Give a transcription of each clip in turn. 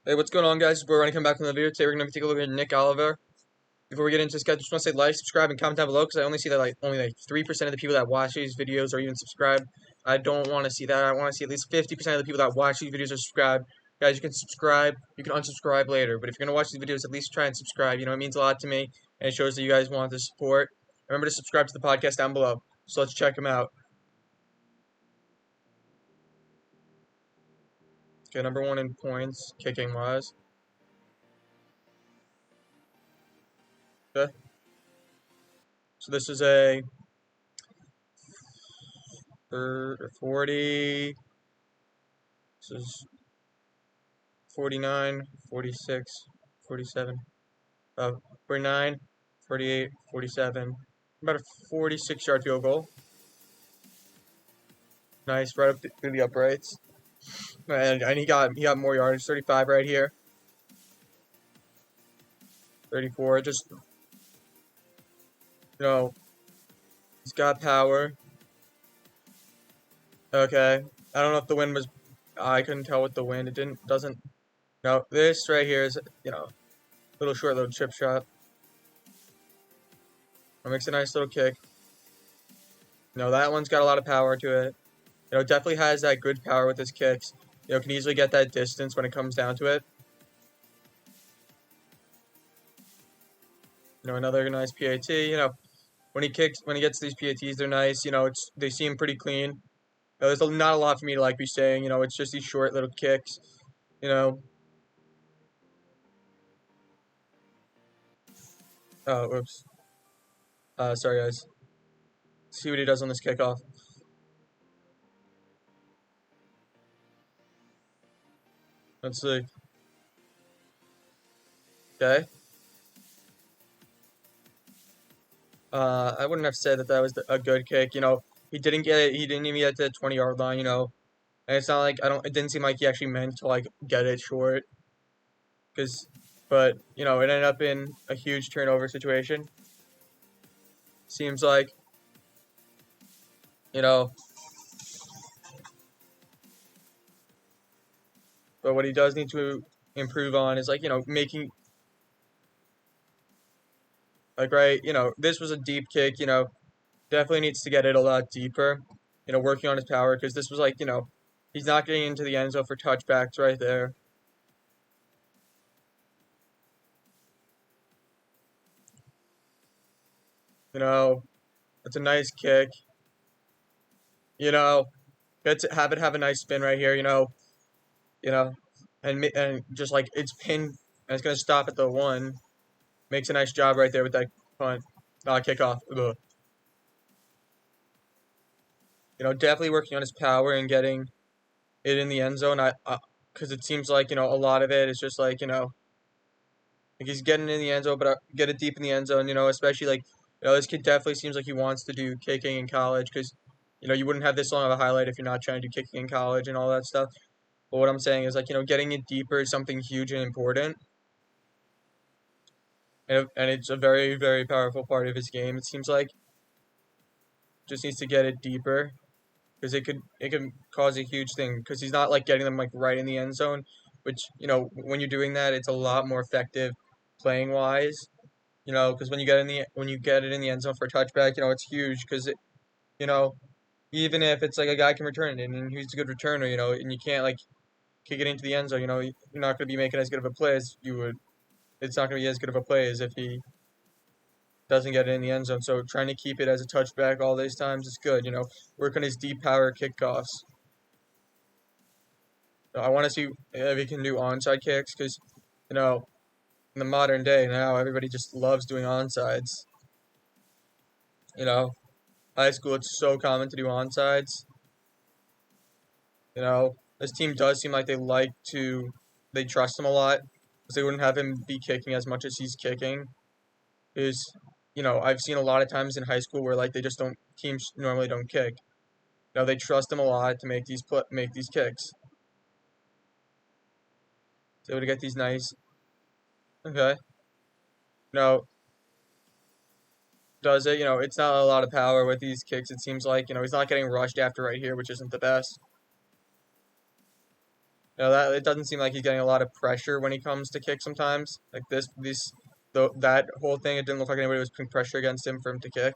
Hey, what's going on, guys? We're going to come back from the video. Today we're going to take a look at Nick Oliva. Before we get into this, guys, just want to say like, subscribe, and comment down below because I only see that only 3% of the people that watch these videos are even subscribed. I don't want to see that. I want to see at least 50% of the people that watch these videos are subscribed. Guys, you can subscribe, you can unsubscribe later, but if you're going to watch these videos, at least try and subscribe. It means a lot to me, and it shows that you guys want the support. Remember to subscribe to the podcast down below. So let's check them out. Okay, number one in points, kicking wise. Okay. So this is a 40. This is 49, 46, 47, 49, 48, 47. About a 46-yard field goal. Nice, right up through the uprights. And he got more yards. 35 right here. 34. Just, he's got power. Okay. I don't know if the wind was. I couldn't tell with the wind. Doesn't. No, this right here is, little short, little chip shot. It makes a nice little kick. That one's got a lot of power to it. Definitely has that good power with his kicks. Can easily get that distance when it comes down to it. Another nice PAT. When he gets these PATs, they're nice. They seem pretty clean. There's not a lot for me to be saying. It's just these short little kicks. Oh, oops. Sorry, guys. Let's see what he does on this kickoff. Let's see. Okay. I wouldn't have said that was a good kick. He didn't get it. He didn't even get to the 20-yard line. And it's not like it didn't seem like he actually meant to get it short. But it ended up in a huge turnover situation. Seems like, but what he does need to improve on is making right. This was a deep kick. Definitely needs to get it a lot deeper. Working on his power because this was he's not getting into the end zone for touchbacks right there. It's a nice kick. Have it have a nice spin right here. And just it's pinned and it's gonna stop at the 1. Makes a nice job right there with that punt, kickoff. Ugh. Definitely working on his power and getting it in the end zone. Because it seems like a lot of it is just he's getting in the end zone, but get it deep in the end zone. Especially this kid definitely seems like he wants to do kicking in college because you wouldn't have this long of a highlight if you're not trying to do kicking in college and all that stuff. But what I'm saying is getting it deeper is something huge and important. And it's a very, very powerful part of his game. It seems like just needs to get it deeper because it could cause a huge thing because he's not getting them right in the end zone, which when you're doing that, it's a lot more effective playing wise. Because when you get it in the end zone for a touchback, it's huge because you know, even if it's a guy can return it and he's a good returner, and you can't kick it into the end zone, you're not going to be making as good of a play as you would. It's not going to be as good of a play as if he doesn't get it in the end zone. So trying to keep it as a touchback all these times is good. Work on his deep power kickoffs. So I want to see if he can do onside kicks because, in the modern day now, everybody just loves doing onsides. High school, it's so common to do onsides. This team does seem like they trust him a lot because they wouldn't have him be kicking as much as he's kicking. Is I've seen a lot of times in high school where they just don't teams normally don't kick. They trust him a lot to make these kicks. So able to get these nice. Okay. Does it? It's not a lot of power with these kicks. It seems like he's not getting rushed after right here, which isn't the best. That it doesn't seem like he's getting a lot of pressure when he comes to kick sometimes. Like that whole thing, it didn't look like anybody was putting pressure against him for him to kick.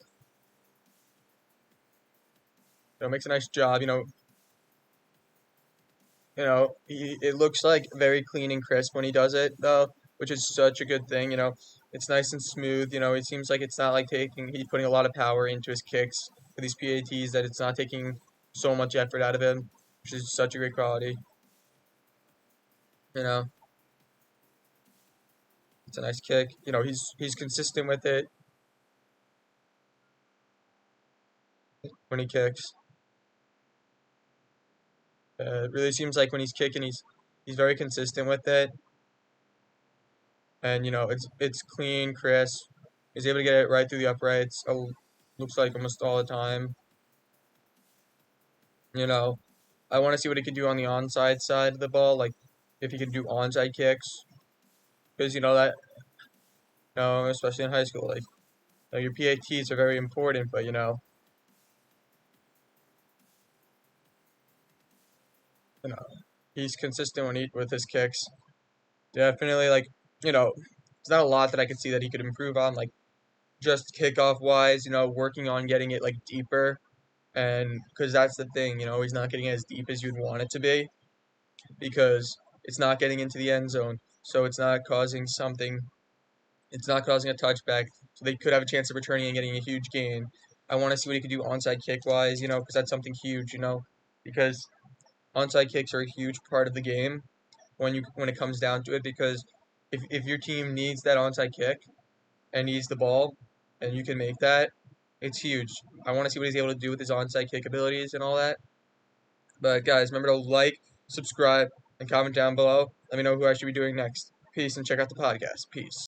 Makes a nice job. It looks like very clean and crisp when he does it though, which is such a good thing. It's nice and smooth. It seems like it's not like he's putting a lot of power into his kicks for these PATs that it's not taking so much effort out of him, which is such a great quality. You know, it's a nice kick. He's consistent with it when he kicks. It really seems like when he's kicking, he's very consistent with it, and it's clean, crisp. He's able to get it right through the uprights. Looks like almost all the time. You know, I want to see what he could do on the onside side of the ball, like if he could do onside kicks, because that especially in high school, like your PATs are very important, but you know he's consistent with his kicks. Definitely, like it's not a lot that I could see that he could improve on, like just kickoff wise, working on getting it like deeper, and because that's the thing, he's not getting it as deep as you'd want it to be because it's not getting into the end zone, so it's not causing a touchback, so they could have a chance of returning and getting a huge gain. I want to see what he could do onside kick wise, because that's something huge, because onside kicks are a huge part of the game when it comes down to it, because if your team needs that onside kick and needs the ball and you can make that, it's huge. I want to see what he's able to do with his onside kick abilities and all that. But guys, remember to like, subscribe, and comment down below. Let me know who I should be doing next. Peace, and check out the podcast. Peace.